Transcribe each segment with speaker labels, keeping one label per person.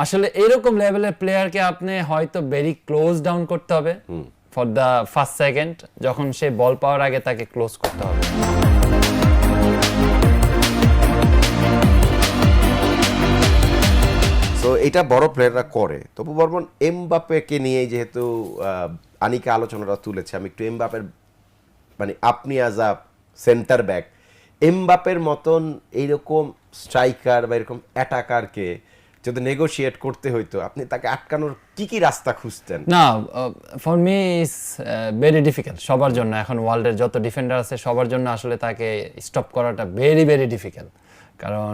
Speaker 1: আসলে এরকম লেভেলের প্লেয়ারকে আপনি হয়তো ভেরি ক্লোজ ডাউন করতে হবে ফর দ্য ফার্স্ট সেকেন্ড, যখন সে বল পাওয়ার আগে তাকে ক্লোজ করতে হবে।
Speaker 2: সো এটা বড় প্লেয়াররা করে। তবু বর্মন এমবাপ্পেকে নিয়ে যেহেতু আনিকা আলোচনাটা তুলেছে, আমি একটু এমবাপ্পের মানে আপনি অ্যাজ আ সেন্টার ব্যাক এমবাপ্পের মতন এইরকম স্ট্রাইকার বা এরকম অ্যাটাকারকে যদি নেগোশিয়েট করতে হইতো, আপনি তাকে আটকানোর কি কি রাস্তা খুঁজতেন?
Speaker 1: না, for me is very difficult. সবার জন্য এখন ওয়ার্ল্ডের যত ডিফেন্ডার আছে সবার জন্য আসলে তাকে স্টপ করাটা ভেরি ভেরি ডিফিকাল্ট। কারণ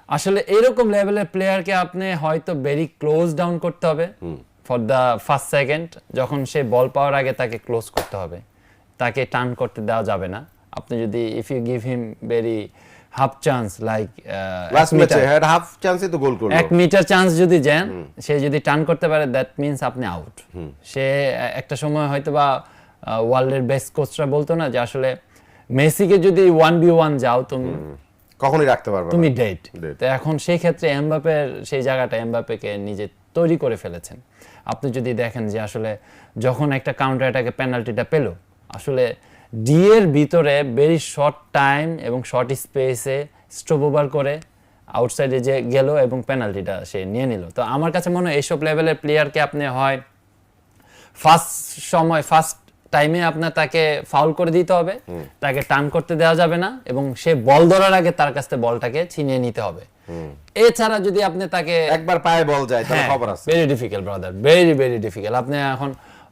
Speaker 1: আসলে এরকম লেভেলের প্লেয়ারকে আপনি হয়তো ভেরি ক্লোজ ডাউন করতে হবে ফর দ্য ফার্স্ট সেকেন্ড, যখন সে বল পাওয়ার আগে তাকে ক্লোজ করতে হবে, তাকে টার্ন করতে দেওয়া যাবে না। আপনি যদি if you give him very half chance like
Speaker 2: last ম্যাচে হ্যাড হাফ চান্সে তো গোল করলো,
Speaker 1: 1 মিটার চান্স যদি দেন, সে যদি টার্ন করতে পারে দ্যাট মিন্স আপনি আউট। সে একটা সময় হয়তো বা ওয়ার্ল্ডের বেস্ট কোচরা বলতো না যে আসলে মেসিকে যদি 1v1 যাও তুমি
Speaker 2: কখনোই রাখতে পারবে না,
Speaker 1: তুমি ডেড। তো এখন সেই ক্ষেত্রে এমবাপ্পের সেই জায়গাটা এমবাপ্পেকে নিজে তৈরি করে ফেলেছেন। আপনি যদি দেখেন যে আসলে যখন একটা কাউন্টার অ্যাটাকে পেনাল্টিটা পেল, আসলে ডি এর ভিতরে ভেরি শর্ট টাইম এবং শর্ট স্পেসে স্টপ ওভার করে আউটসাইডে যে গেল এবং পেনাল্টিটা সে নিয়ে নিল। তো আমার কাছে মনে হয় এইসব লেভেলের প্লেয়ারকে আপনি হয় ফার্স্ট টাইমে আপনার তাকে ফাউল করে দিতে হবে, তাকে টার্ন করতে দেওয়া যাবে না এবং সে বল ধরার আগে তার কাছ থেকে বলটাকে ছিনিয়ে নিতে হবে। এছাড়া যদি আপনি তাকে
Speaker 2: একবার পায়ে বল যায় তাহলে খবর আছে।
Speaker 1: Very difficult brother, very very difficult. আপনি এখন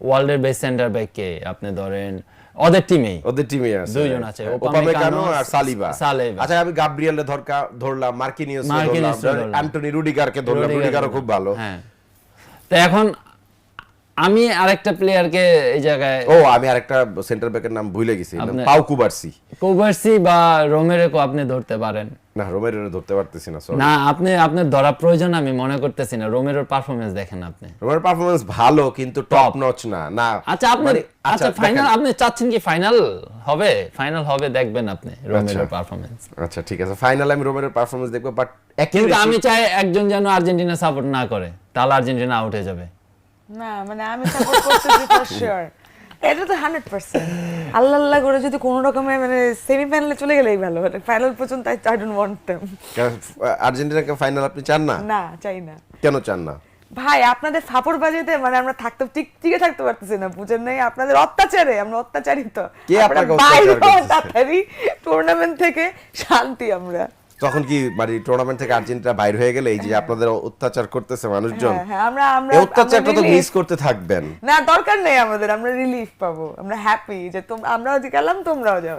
Speaker 1: ওয়ার্ল্ডের বেস্ট সেন্টার ব্যাককে আপনি ধরেন ওদের টিমেই
Speaker 2: আছে
Speaker 1: দুইজন আছে,
Speaker 2: ওপামেকানো আর সালিবা। আচ্ছা আমি গাব্রিয়েলকে ধরলাম, মার্কিনিউস ধরলাম, অ্যান্টনি রুডিগারকে ধরলাম, রুডিগারও খুব ভালো।
Speaker 1: হ্যাঁ, তো এখন আমি আরেকটা প্লেয়ারকে এই জায়গায়
Speaker 2: আমি আরেকটা সেন্টার ব্যাকের নাম ভুলে গেছি, পাউ কুবার্সি
Speaker 1: বা রোমেরোকে আপনি ধরতে পারেন।
Speaker 2: না, রোমেরোরে ধরতে পারতেছি না, সরি।
Speaker 1: না, আপনার ধরা প্রয়োজন আমি মনে করতেছি না। রোমেরোর পারফরম্যান্স দেখেন আপনি,
Speaker 2: রোমেরোর পারফরম্যান্স ভালো কিন্তু টপ নচ না। না
Speaker 1: আচ্ছা আচ্ছা ফাইনাল আপনি চাচ্ছেন কি ফাইনাল হবে দেখবেন আপনি রোমেরোর পারফরম্যান্স।
Speaker 2: আচ্ছা ঠিক আছে, ফাইনাল আমি রোমেরোর পারফরম্যান্স দেখব, বাট
Speaker 1: কিন্তু আমি চাই একজন যেন আর্জেন্টিনা সাপোর্ট না করে, তাহলে আর্জেন্টিনা আউট হয়ে যাবে।
Speaker 3: না মানে আমি সাপোর্ট করতেছি ফর শিওর, এটা তো 100%। আল্লাহ করে যদি কোনো রকমে মানে সেমিফাইনালে চলে গেলেই ভালো, মানে ফাইনাল পর্যন্ত আই ডোন্ট ওয়ান্ট देम।
Speaker 2: আর্জেন্টিনাকে ফাইনাল আপনি চান না?
Speaker 3: না, চাই না।
Speaker 2: কেন চান না?
Speaker 3: ভাই আপনাদের ফাপড় বাজিতে মানে আমরা টিকে থাকতে পারতেছি না, বুঝেন নাই? আপনাদের অত্যাচারে আমরা অত্যাচারিত।
Speaker 2: কে আপনাকে অত্যাচার করতেছে?
Speaker 3: টুর্নামেন্ট থেকে শান্তি আমরা
Speaker 2: তখন কি মানে টুর্নামেন্ট থেকে আর্জেন্টিনা বাইরে হয়ে গেলে এই যে আপনাদের অত্যাচার করতেছে মানুষজন,
Speaker 3: হ্যাঁ আমরা
Speaker 2: এই অত্যাচারটা তো মিস করতে থাকবেন
Speaker 3: না, দরকার নেই আমাদের, আমরা রিলিফ পাবো, আমরা হ্যাপি যে আমরাও গেলাম তোমরাও যাও,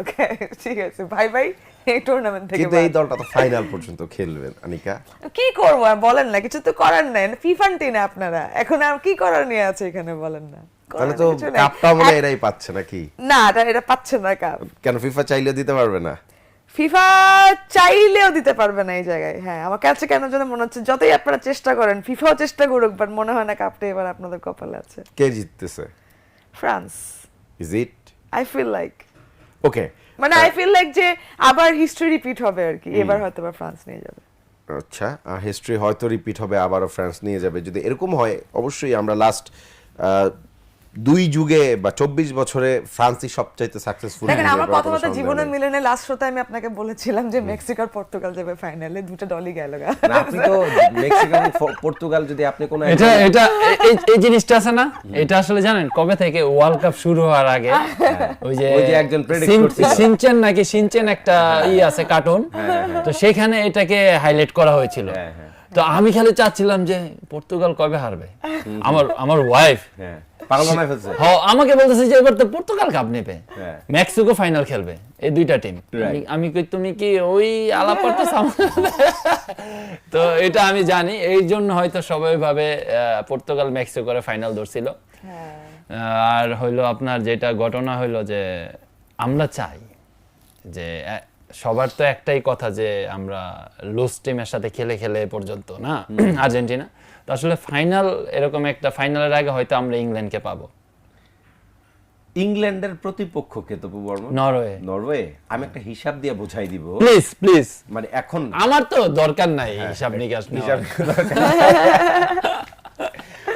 Speaker 3: ঠিক আছে ভাই ভাই। এই টুর্নামেন্ট থেকে
Speaker 2: কিন্তু এই দলটা তো ফাইনাল পর্যন্ত খেলবেন আনিকা,
Speaker 3: কি করবো আর বলেন না, কিছু তো করার নাই, ফিফান টিম আপনারা, এখন আর কি করার নিয়ে আছে এখানে বলেন না।
Speaker 2: তাহলে তো কাপটা মনে এরাই পাচ্ছে নাকি?
Speaker 3: না, এটা পাচ্ছে না কাপ।
Speaker 2: কেন ফিফা চাইলে দিতে পারবে না?
Speaker 3: ফিফা চাইলেও দিতে পারবে না এই জায়গায়। হ্যাঁ, আমার কাছে কেন যেন মনে হচ্ছে যতই আপনারা চেষ্টা করেন, ফিফাও চেষ্টা করুক, বাট মনে হয় না কাপটা এবার আপনাদের কপালে আছে।
Speaker 2: কে জিততেছে?
Speaker 3: France.
Speaker 2: Is it?
Speaker 3: I feel like
Speaker 2: okay,
Speaker 3: মানে আই ফিল লাইক যে আবার হিস্ট্রি রিপিট হবে আর কি, এবার হয়তো ফ্রান্স নিয়ে যাবে।
Speaker 2: আচ্ছা, হিস্ট্রি হয়তো রিপিট হবে, আবারও ফ্রান্স নিয়ে যাবে। যদি এরকম হয় অবশ্যই আমরা লাস্ট 2 যুগে বা 24 বছরে ফ্রান্সই সবচাইতে সাকসেসফুল।
Speaker 3: দেখেন আমার কথা জীবনে মিলে না, লাস্ট শোতে আমি আপনাকে বলেছিলাম যে মেক্সিকো আর পর্তুগাল যাবে ফাইনালে, দুটো দলই গেল।
Speaker 4: না আপনি তো মেক্সিকো পর্তুগাল যদি আপনি কোন
Speaker 1: এটা এই জিনিসটা আছে না, এটা আসলে জানেন কবে থেকে ওয়ার্ল্ড কাপ শুরু হওয়ার আগে ওই যে
Speaker 4: একজন প্রেডিক্ট করছিল
Speaker 1: সিনচেন একটা আছে কার্টুন, তো সেখানে এটাকে হাইলাইট করা হয়েছিল। তো আমি খালি চাচ্ছিলাম যে পর্তুগাল কবে হারবে। আমার ওয়াইফ
Speaker 4: পাগল বানায় ফেলছে,
Speaker 1: আমাকে বলতেছে যে এবার তো পর্তুগাল কাপ নেবে, মেক্সিকো ফাইনাল খেলবে, এই দুইটা টিম। আমি কই তুমি কি ওই আলাপ করতেছ? তো এটা আমি জানি, এই জন্য হয়তো সবাই ভাবে পর্তুগাল মেক্সিকোর ফাইনাল ধরছিল। আর হইলো আপনার যেটা ঘটনা হইলো যে আমরা চাই যে সবার তো একটাই কথা যে আমরা লুজ টিমের সাথে খেলে পর্যন্ত না আর্জেন্টিনা। তো আসলে ফাইনাল এরকম একটা ফাইনালের আগে হয়তো আমরা ইংল্যান্ডকে পাবো।
Speaker 4: ইংল্যান্ডের প্রতিপক্ষকে তপু বর্মন
Speaker 1: নরওয়ে।
Speaker 4: নরওয়ে আমি একটা হিসাব দিয়ে বোঝাই দিব
Speaker 1: প্লিজ প্লিজ,
Speaker 4: মানে এখন
Speaker 1: আমার তো দরকার নাই হিসাব নিকাশ নেওয়ার।
Speaker 4: হিসাব